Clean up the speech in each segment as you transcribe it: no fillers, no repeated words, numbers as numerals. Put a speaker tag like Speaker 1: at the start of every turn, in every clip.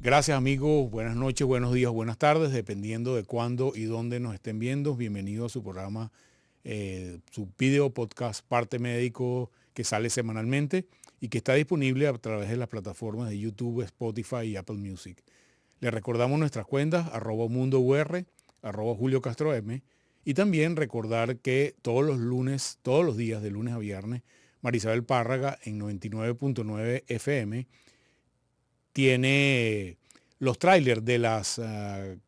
Speaker 1: Gracias amigos, buenas noches, buenos días, buenas tardes, dependiendo de cuándo y dónde nos estén viendo. Bienvenido a su programa, su video podcast Parte Médico, que sale semanalmente y que está disponible a través de las plataformas de YouTube, Spotify y Apple Music. Les recordamos nuestras cuentas, @mundour, @Julio Castro M, y también recordar que todos los lunes, todos los días de lunes a viernes, Marisabel Párraga en 99.9 FM tiene los trailers de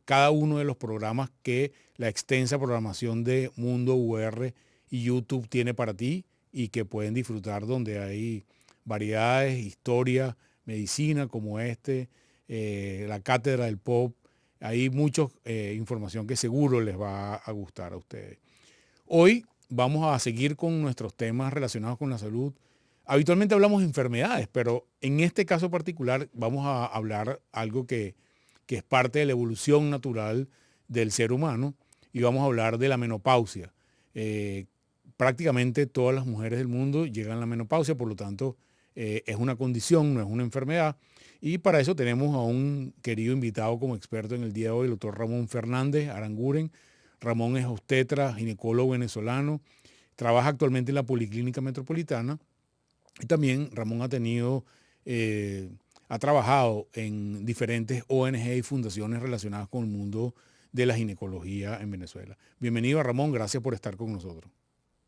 Speaker 1: cada uno de los programas que la extensa programación de Mundo UR y YouTube tiene para ti y que pueden disfrutar, donde hay variedades, historia, medicina como la cátedra del pop. Hay mucha información que seguro les va a gustar a ustedes. Hoy vamos a seguir con nuestros temas relacionados con la salud. Habitualmente hablamos de enfermedades, pero en este caso particular vamos a hablar algo que es parte de la evolución natural del ser humano, y vamos a hablar de la menopausia. Prácticamente todas las mujeres del mundo llegan a la menopausia, por lo tanto es una condición, no es una enfermedad. Y para eso tenemos a un querido invitado como experto en el día de hoy, el doctor Ramón Fernández Aranguren. Ramón es obstetra, ginecólogo venezolano, trabaja actualmente en la Policlínica Metropolitana. Y también Ramón ha trabajado en diferentes ONG y fundaciones relacionadas con el mundo de la ginecología en Venezuela. Bienvenido, Ramón, gracias por estar con nosotros.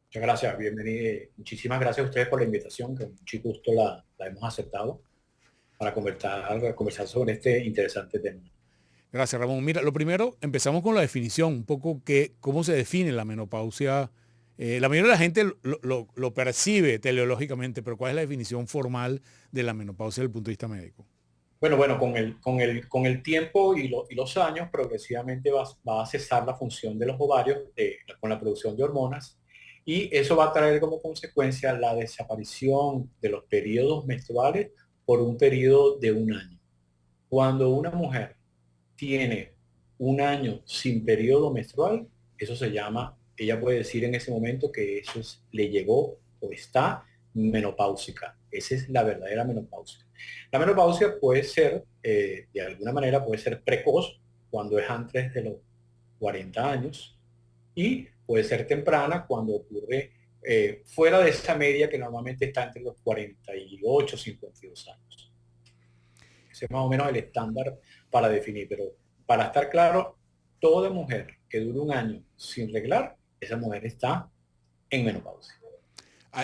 Speaker 2: Muchas gracias, bienvenido. Muchísimas gracias a ustedes por la invitación, que con mucho gusto la hemos aceptado para conversar sobre este interesante tema.
Speaker 1: Gracias, Ramón. Mira, lo primero, empezamos con la definición, un poco cómo se define la menopausia. La mayoría de la gente lo percibe teleológicamente, pero ¿cuál es la definición formal de la menopausia desde el punto de vista médico?
Speaker 2: Bueno, con el tiempo y los años, progresivamente va a cesar la función de los ovarios con la producción de hormonas, y eso va a traer como consecuencia la desaparición de los periodos menstruales por un periodo de un año. Cuando una mujer tiene un año sin periodo menstrual, eso se llama, ella puede decir en ese momento que le llegó o está menopáusica. Esa es la verdadera menopausia. La menopausia puede ser, de alguna manera, puede ser precoz cuando es antes de los 40 años, y puede ser temprana cuando ocurre fuera de esa media que normalmente está entre los 48 y 52 años. Ese es más o menos el estándar para definir, pero para estar claro, toda mujer que dure un año sin reglar, esa mujer está en menopausia.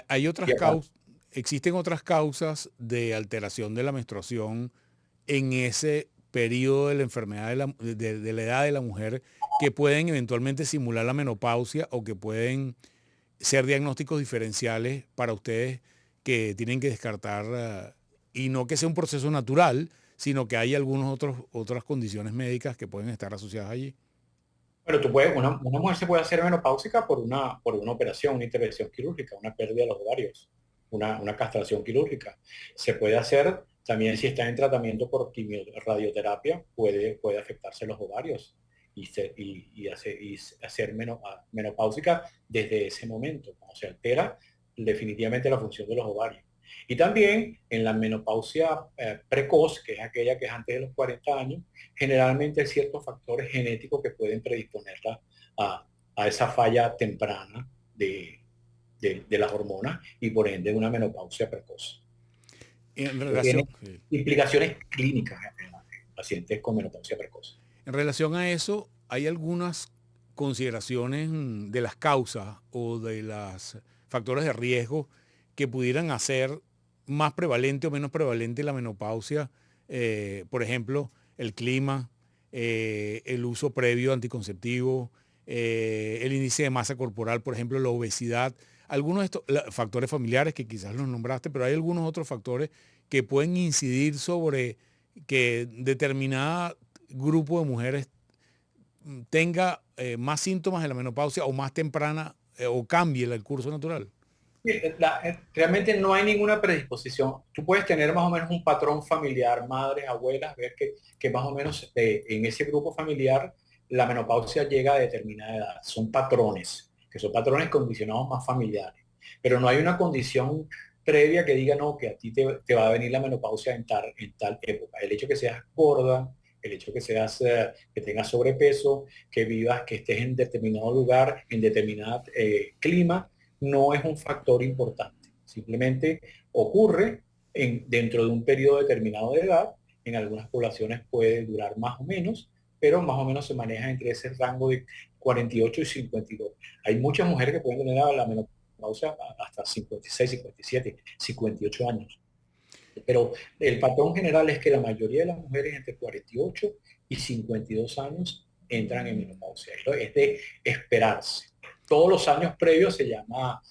Speaker 1: Hay
Speaker 2: Y
Speaker 1: otras
Speaker 2: aparte,
Speaker 1: causas, existen otras causas de alteración de la menstruación en ese periodo de la enfermedad de la edad de la mujer, que pueden eventualmente simular la menopausia o que pueden ser diagnósticos diferenciales para ustedes que tienen que descartar, y no que sea un proceso natural, sino que hay otras condiciones médicas que pueden estar asociadas allí.
Speaker 2: bueno, una mujer se puede hacer menopáusica por una operación, una intervención quirúrgica, una pérdida de los ovarios, una castración quirúrgica. Se puede hacer también si está en tratamiento por radioterapia, puede afectarse los ovarios y hacer menopáusica desde ese momento, cuando se altera definitivamente la función de los ovarios. Y también en la menopausia precoz, que es aquella que es antes de los 40 años, generalmente hay ciertos factores genéticos que pueden predisponerla a esa falla temprana de las hormonas, y por ende una menopausia precoz.
Speaker 1: En
Speaker 2: Eso tiene
Speaker 1: relación, sí.
Speaker 2: implicaciones clínicas en pacientes con menopausia precoz.
Speaker 1: En relación a eso, hay algunas consideraciones de las causas o de los factores de riesgo que pudieran hacer más prevalente o menos prevalente la menopausia. Por ejemplo, el clima, el uso previo de anticonceptivo, el índice de masa corporal, por ejemplo, la obesidad. Algunos de estos factores familiares que quizás los nombraste, pero hay algunos otros factores que pueden incidir sobre que determinada grupo de mujeres tenga más síntomas de la menopausia o más temprana, o cambie el curso natural.
Speaker 2: Sí, realmente no hay ninguna predisposición. Tú puedes tener más o menos un patrón familiar, madres, abuelas, ver que más o menos en ese grupo familiar la menopausia llega a determinada edad. Son patrones, que son patrones condicionados más familiares. Pero no hay una condición previa que diga, no, que a ti te va a venir la menopausia en tal época. El hecho que seas gorda, el hecho que seas, que tengas sobrepeso, que vivas, que estés en determinado lugar, en determinado clima, no es un factor importante. Simplemente ocurre dentro de un periodo determinado de edad. En algunas poblaciones puede durar más o menos, pero más o menos se maneja entre ese rango de 48 y 52. Hay muchas mujeres que pueden tener la menopausia hasta 56, 57, 58 años. Pero el patrón general es que la mayoría de las mujeres entre 48 y 52 años entran en menopausia. Esto es de esperarse. Todos los años previos se llama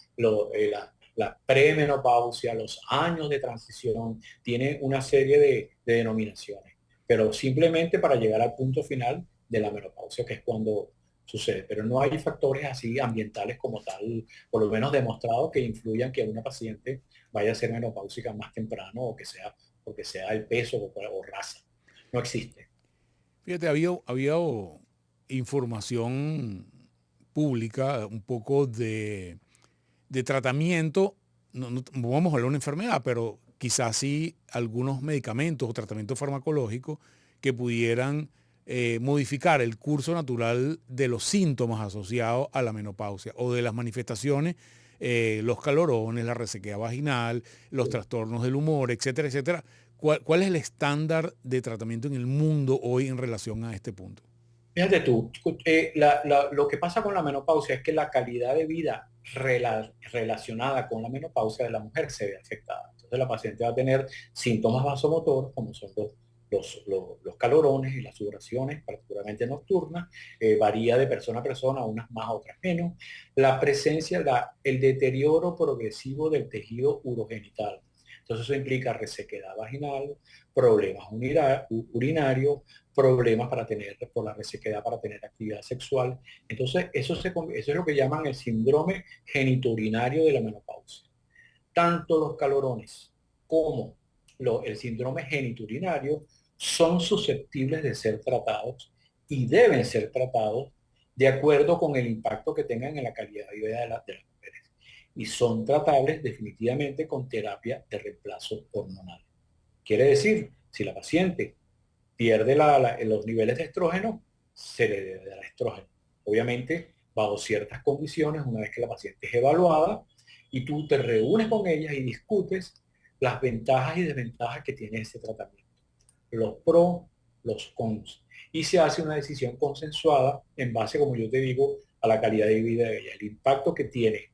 Speaker 2: la premenopausia, los años de transición, tiene una serie de denominaciones, pero simplemente para llegar al punto final de la menopausia, que es cuando sucede. Pero no hay factores así ambientales como tal, por lo menos demostrados, que influyan que una paciente vaya a ser menopáusica más temprano o que sea porque sea el peso o raza. No existe.
Speaker 1: Fíjate, había información pública un poco de tratamiento, no vamos a hablar de una enfermedad, pero quizás sí algunos medicamentos o tratamientos farmacológicos que pudieran modificar el curso natural de los síntomas asociados a la menopausia o de las manifestaciones, los calorones, la resequedad vaginal, los trastornos del humor, etcétera, etcétera. ¿Cuál es el estándar de tratamiento en el mundo hoy en relación a este punto?
Speaker 2: Fíjate tú, lo que pasa con la menopausia es que la calidad de vida relacionada con la menopausia de la mujer se ve afectada. Entonces la paciente va a tener síntomas vasomotores, como son los calorones y las sudoraciones, particularmente nocturnas, varía de persona a persona, unas más, otras menos. La presencia, el deterioro progresivo del tejido urogenital. Entonces eso implica resequedad vaginal, problemas urinarios, problemas para tener, por la resequedad para tener actividad sexual. Entonces eso es lo que llaman el síndrome genitourinario de la menopausia. Tanto los calorones como el síndrome genitourinario son susceptibles de ser tratados y deben ser tratados de acuerdo con el impacto que tengan en la calidad de vida de las mujeres. Y son tratables definitivamente con terapia de reemplazo hormonal. Quiere decir, si la paciente pierde los niveles de estrógeno, se le debe dar estrógeno. Obviamente, bajo ciertas condiciones, una vez que la paciente es evaluada y tú te reúnes con ella y discutes las ventajas y desventajas que tiene ese tratamiento, los pros, los cons. Y se hace una decisión consensuada en base, como yo te digo, a la calidad de vida de ella, el impacto que tiene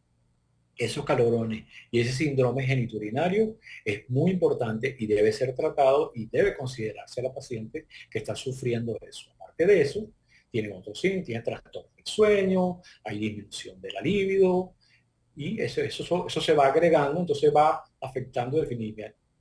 Speaker 2: esos calorones y ese síndrome geniturinario es muy importante y debe ser tratado y debe considerarse a la paciente que está sufriendo eso. Aparte de eso, tiene otros síntomas, tiene trastorno del sueño, hay disminución de la libido y eso se va agregando, entonces va afectando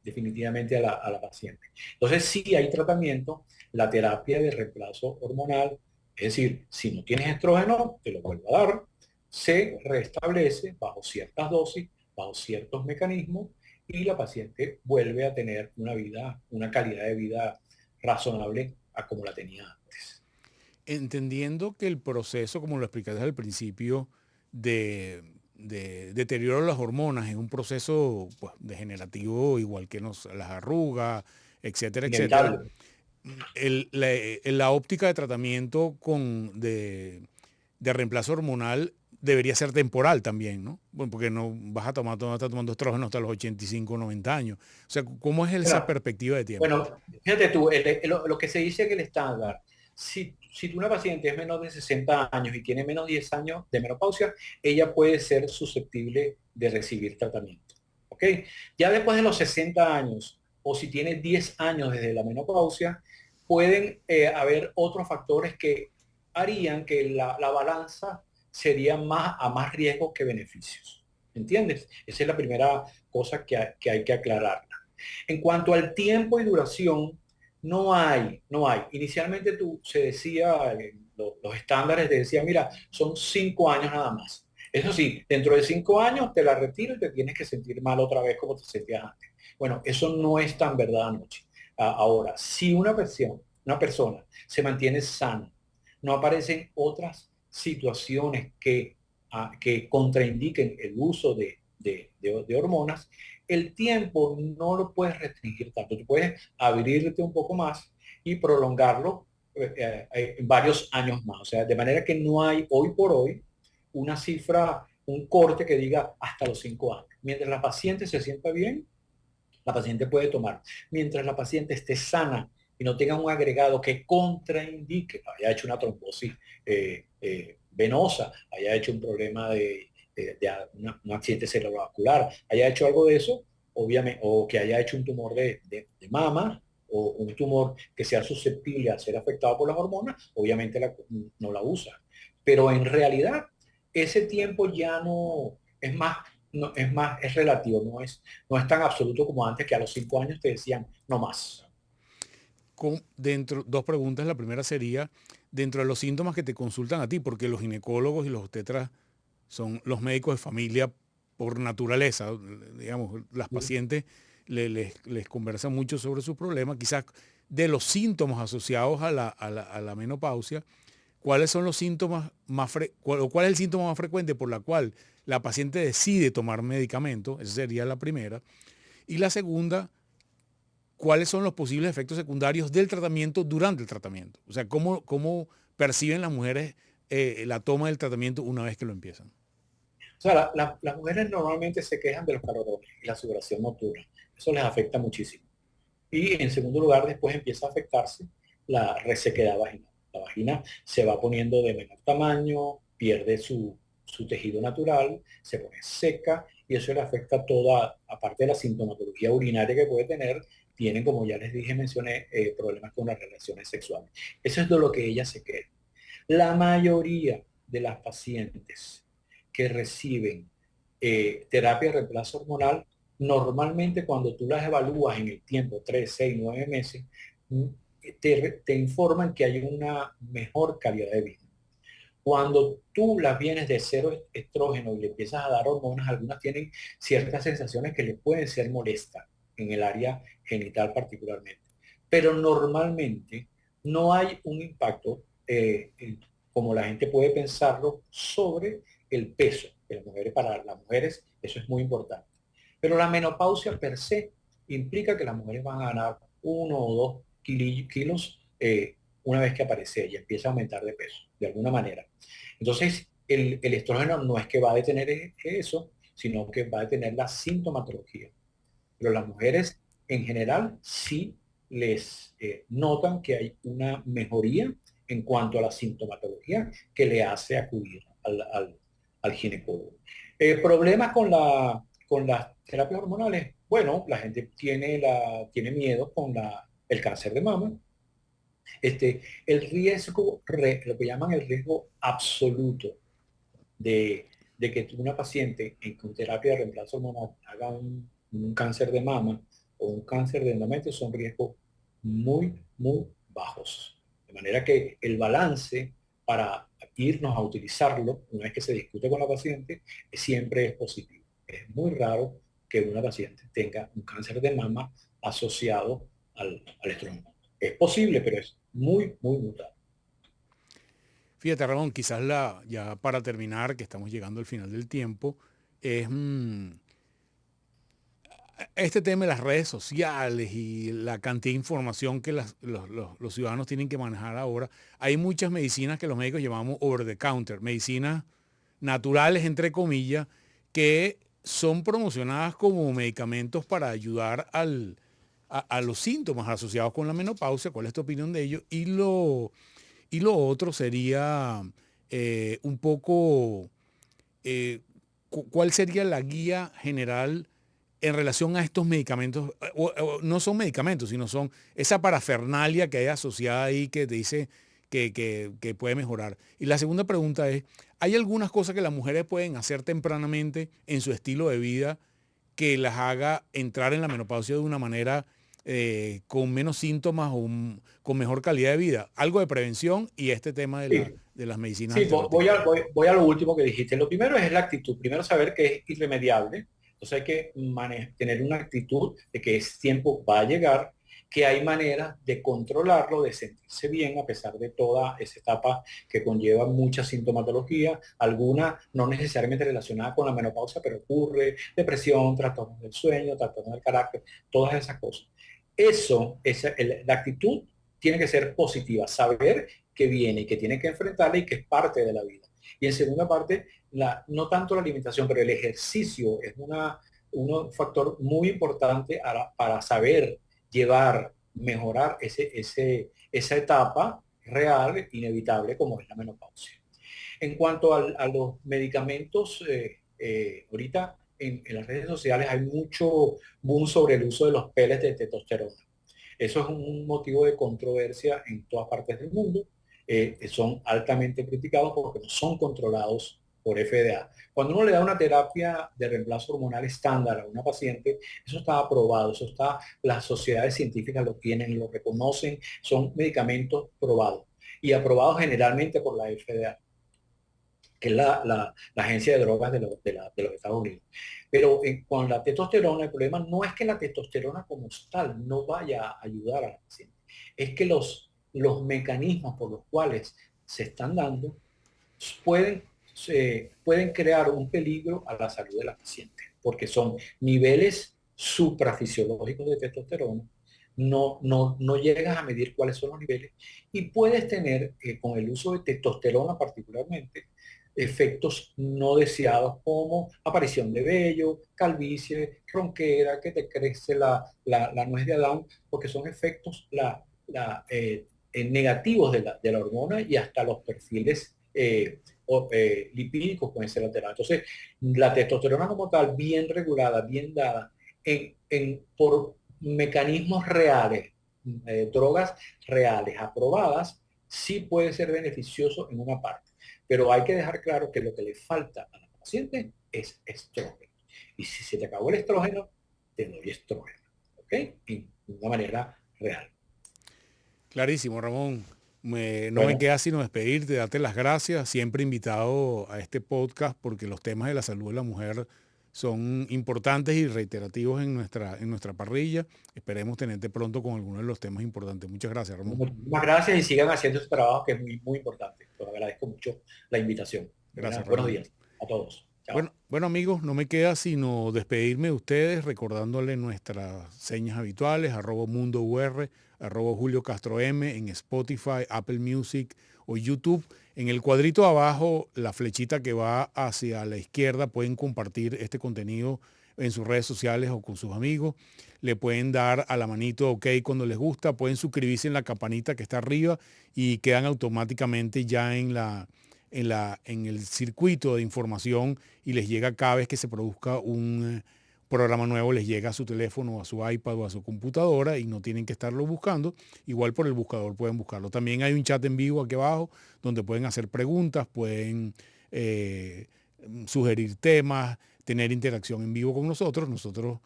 Speaker 2: definitivamente a la paciente. Entonces sí hay tratamiento, la terapia de reemplazo hormonal, es decir, si no tienes estrógeno, te lo vuelvo a dar, se restablece bajo ciertas dosis, bajo ciertos mecanismos y la paciente vuelve a tener una vida, una calidad de vida razonable a como la tenía antes.
Speaker 1: Entendiendo que el proceso, como lo explicaste al principio, de deterioro de las hormonas es un proceso pues, degenerativo igual que las arrugas, etcétera, etcétera.
Speaker 2: Inevitable.
Speaker 1: La óptica de tratamiento de reemplazo hormonal debería ser temporal también, ¿no? Bueno, porque no vas a estar tomando estrógeno hasta los 85 o 90 años. O sea, ¿cómo es esa
Speaker 2: Mira,
Speaker 1: perspectiva de tiempo?
Speaker 2: bueno, fíjate tú, lo que se dice que el estándar, si una paciente es menor de 60 años y tiene menos de 10 años de menopausia, ella puede ser susceptible de recibir tratamiento. ¿Ok? Ya después de los 60 años, o si tiene 10 años desde la menopausia, pueden haber otros factores que harían que la balanza sería a más riesgos que beneficios. ¿Entiendes? Esa es la primera cosa que hay que aclarar. En cuanto al tiempo y duración, no hay. Inicialmente se decía, los estándares te decían, mira, son 5 años nada más. Eso sí, dentro de 5 años te la retiro y te tienes que sentir mal otra vez como te sentías antes. Bueno, eso no es tan verdad anoche. Ahora, si una persona se mantiene sana, no aparecen otras situaciones que contraindiquen el uso de hormonas, el tiempo no lo puedes restringir tanto. Tú puedes abrirte un poco más y prolongarlo varios años más. O sea, de manera que no hay hoy por hoy una cifra, un corte que diga hasta los 5 años. Mientras la paciente se sienta bien, la paciente puede tomar. Mientras la paciente esté sana y no tenga un agregado que contraindique, haya hecho una trombosis venosa, haya hecho un problema un accidente cerebrovascular, haya hecho algo de eso, obviamente, o que haya hecho un tumor de mama, o un tumor que sea susceptible a ser afectado por las hormonas, obviamente no la usa. Pero en realidad, ese tiempo ya no es más, no, es más, es relativo, no es tan absoluto como antes, que a los 5 años te decían no más.
Speaker 1: Dos preguntas. La primera sería, dentro de los síntomas que te consultan a ti, porque los ginecólogos y los obstetras son los médicos de familia por naturaleza, digamos, las pacientes les conversan mucho sobre sus problemas, quizás de los síntomas asociados a la menopausia. ¿Cuáles son los síntomas cuál es el síntoma más frecuente por la cual la paciente decide tomar medicamento? Esa sería la primera. Y la segunda, ¿cuáles son los posibles efectos secundarios del tratamiento durante el tratamiento? O sea, ¿cómo perciben las mujeres la toma del tratamiento una vez que lo empiezan?
Speaker 2: O sea, las mujeres normalmente se quejan de los calorones y la sudoración nocturna. Eso les afecta muchísimo. Y en segundo lugar, después empieza a afectarse la resequedad vaginal. La vagina se va poniendo de menor tamaño, pierde su tejido natural, se pone seca y eso le afecta toda, aparte de la sintomatología urinaria que puede tener, tienen, como ya les dije, mencioné, problemas con las relaciones sexuales. Eso es de lo que ella se queja. La mayoría de las pacientes que reciben terapia de reemplazo hormonal, normalmente cuando tú las evalúas en el tiempo, 3, 6, 9 meses, mm, te informan que hay una mejor calidad de vida. Cuando tú las vienes de cero estrógeno y le empiezas a dar hormonas, algunas tienen ciertas sensaciones que les pueden ser molestas en el área genital particularmente. Pero normalmente no hay un impacto, como la gente puede pensarlo, sobre el peso de las mujeres. Para las mujeres eso es muy importante. Pero la menopausia per se implica que las mujeres van a ganar 1 o 2 kilos una vez que aparece ella, empieza a aumentar de peso, de alguna manera. Entonces, el estrógeno no es que va a detener eso, sino que va a detener la sintomatología. Pero las mujeres en general sí les notan que hay una mejoría en cuanto a la sintomatología que le hace acudir al ginecólogo. Problemas con las terapias hormonales. Bueno, la gente tiene miedo con el cáncer de mama. El riesgo, lo que llaman el riesgo absoluto de que una paciente con terapia de reemplazo hormonal haga un cáncer de mama o un cáncer de endometrio son riesgos muy, muy bajos. De manera que el balance para irnos a utilizarlo, una vez que se discute con la paciente, siempre es positivo. Es muy raro que una paciente tenga un cáncer de mama asociado al estrógeno. Es posible, pero es muy, muy, muy raro.
Speaker 1: Fíjate, Ramón, quizás ya para terminar, que estamos llegando al final del tiempo, es este tema de las redes sociales y la cantidad de información que los ciudadanos tienen que manejar ahora. Hay muchas medicinas que los médicos llamamos over the counter, medicinas naturales, entre comillas, que son promocionadas como medicamentos para ayudar a los síntomas asociados con la menopausia. ¿Cuál es tu opinión de ello? Y lo otro sería un poco, ¿cuál sería la guía general en relación a estos medicamentos? No son medicamentos, sino son esa parafernalia que hay asociada ahí que te dice que puede mejorar. Y la segunda pregunta es, ¿hay algunas cosas que las mujeres pueden hacer tempranamente en su estilo de vida que las haga entrar en la menopausia de una manera con menos síntomas o con mejor calidad de vida? Algo de prevención y este tema de,
Speaker 2: Sí,
Speaker 1: de las medicinas
Speaker 2: sí,
Speaker 1: alternativas.
Speaker 2: voy a lo último que dijiste. Lo primero es la actitud. Primero saber que es irremediable. Entonces hay que tener una actitud de que ese tiempo va a llegar que hay maneras de controlarlo, de sentirse bien a pesar de toda esa etapa que conlleva mucha sintomatología, alguna no necesariamente relacionada con la menopausia, pero ocurre, depresión, trastornos del sueño, trastornos del carácter, todas esas cosas. La actitud tiene que ser positiva, saber que viene y que tiene que enfrentarla y que es parte de la vida. Y en segunda parte, no tanto la alimentación, pero el ejercicio es un factor muy importante para saber llevar, mejorar esa etapa real, inevitable, como es la menopausia. En cuanto a los medicamentos, ahorita en las redes sociales hay mucho boom sobre el uso de los peles de testosterona. Eso es un motivo de controversia en todas partes del mundo. Son altamente criticados porque no son controlados por FDA. Cuando uno le da una terapia de reemplazo hormonal estándar a una paciente, eso está aprobado, las sociedades científicas lo tienen, lo reconocen, son medicamentos probados y aprobados generalmente por la FDA, que es la agencia de drogas de los Estados Unidos. Pero con la testosterona, el problema no es que la testosterona como tal no vaya a ayudar a la paciente, es que los mecanismos por los cuales se están dando pueden crear un peligro a la salud de la paciente, porque son niveles suprafisiológicos de testosterona, no llegas a medir cuáles son los niveles y puedes tener, con el uso de testosterona particularmente, efectos no deseados como aparición de vello, calvicie, ronquera, que te crece la nuez de Adán, porque son efectos negativos de la hormona y hasta los perfiles lipídicos pueden ser alterados. Entonces, la testosterona como tal, bien regulada, bien dada, por mecanismos reales, drogas reales aprobadas, sí puede ser beneficioso en una parte. Pero hay que dejar claro que lo que le falta a la paciente es estrógeno. Y si se te acabó el estrógeno, te doy estrógeno. ¿Ok? De una manera real.
Speaker 1: Clarísimo, Ramón. No me
Speaker 2: Bueno,
Speaker 1: queda sino despedirte, darte las gracias. Siempre invitado a este podcast porque los temas de la salud de la mujer son importantes y reiterativos en nuestra parrilla. Esperemos tenerte pronto con algunos de los temas importantes. Muchas gracias, Ramón.
Speaker 2: muchísimas gracias y sigan haciendo su trabajo que es muy, muy importante. Les agradezco mucho la invitación.
Speaker 1: Gracias,
Speaker 2: Buenos
Speaker 1: Ramón.
Speaker 2: días a todos. Chao.
Speaker 1: Bueno, amigos, no me queda sino despedirme de ustedes recordándole nuestras señas habituales, @mundour, @Julio Castro M en Spotify, Apple Music o YouTube. En el cuadrito de abajo, la flechita que va hacia la izquierda, pueden compartir este contenido en sus redes sociales o con sus amigos. Le pueden dar a la manito OK cuando les gusta, pueden suscribirse en la campanita que está arriba y quedan automáticamente ya en el circuito de información y les llega cada vez que se produzca un programa nuevo, les llega a su teléfono, a su iPad o a su computadora y no tienen que estarlo buscando. Igual por el buscador pueden buscarlo. También hay un chat en vivo aquí abajo donde pueden hacer preguntas, pueden sugerir temas, tener interacción en vivo con nosotros. Nosotros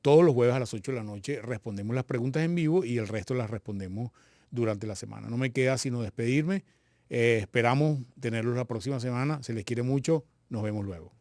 Speaker 1: todos los jueves a las 8 de la noche respondemos las preguntas en vivo y el resto las respondemos durante la semana. No me queda sino despedirme. Esperamos tenerlos la próxima semana. Se les quiere mucho. Nos vemos luego.